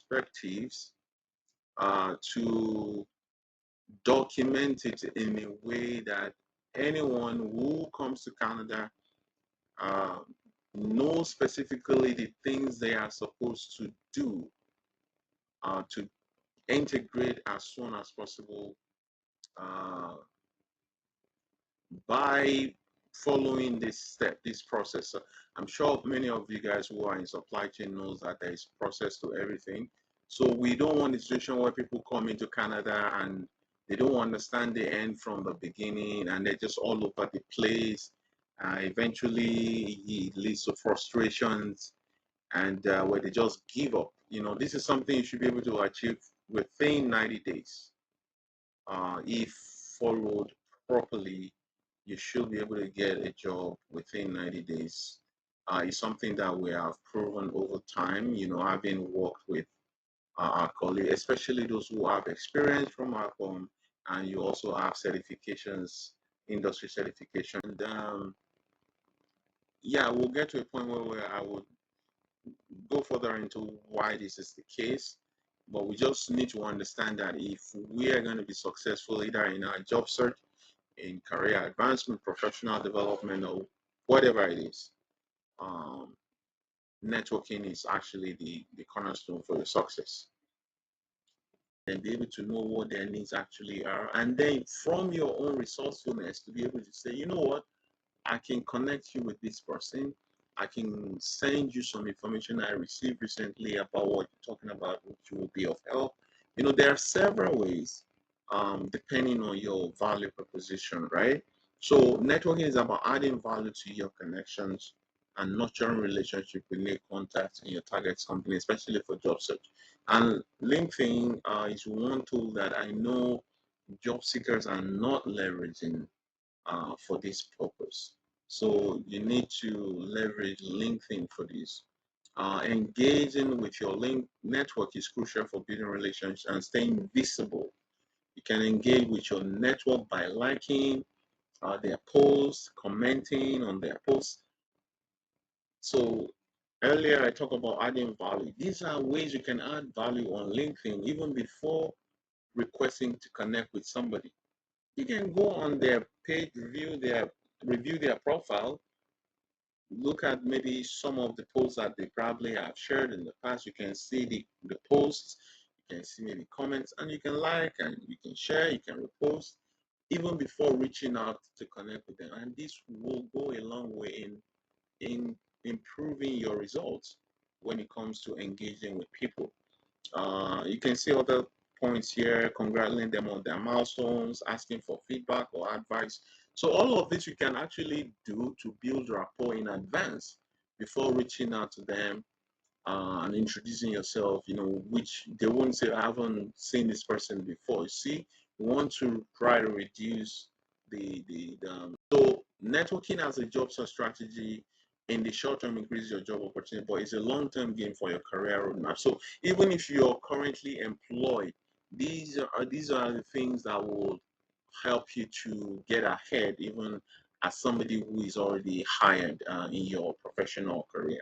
perspectives to document it in a way that anyone who comes to Canada uh, knows specifically the things they are supposed to do to integrate as soon as possible uh, by following this process. So I'm sure many of you guys who are in supply chain knows that there is process to everything. So we don't want a situation where people come into Canada and they don't understand the end from the beginning and they're just all over the place. Eventually, it leads to frustrations and where they just give up. This is something you should be able to achieve within 90 days. If followed properly, you should be able to get a job within 90 days. It's something that we have proven over time, having worked with our colleagues, especially those who have experience from our home, and you also have certifications, industry certification. And, yeah, we'll get to a point where I would go further into why this is the case, but we just need to understand that if we are going to be successful either in our job search, in career advancement, professional development, or whatever it is, um, networking is actually the cornerstone for your success. And be able to know what their needs actually are. And then from your own resourcefulness to be able to say, you know what, I can connect you with this person. I can send you some information I received recently about what you're talking about, which will be of help. There are several ways, depending on your value proposition, right? So networking is about adding value to your connections and nurturing relationship with new contacts in your target company, especially for job search. And LinkedIn is one tool that I know job seekers are not leveraging for this purpose. So you need to leverage LinkedIn for this. Engaging with your link network is crucial for building relationships and staying visible. You can engage with your network by liking their posts, commenting on their posts. So earlier I talked about adding value. These are ways you can add value on LinkedIn even before requesting to connect with somebody. You can go on their page, review their profile, look at maybe some of the posts that they probably have shared in the past. You can see the posts, you can see maybe comments, and you can like and you can share, you can repost even before reaching out to connect with them. And this will go a long way in improving your results when it comes to engaging with people. You can see other points here, congratulating them on their milestones, asking for feedback or advice. So all of this you can actually do to build rapport in advance before reaching out to them and introducing yourself, which they won't say, I haven't seen this person before. You see, you want to try to reduce so networking as a job search strategy in the short term increases your job opportunity, but it's a long-term game for your career roadmap. So even if you're currently employed, these are the things that will help you to get ahead, even as somebody who is already hired in your professional career.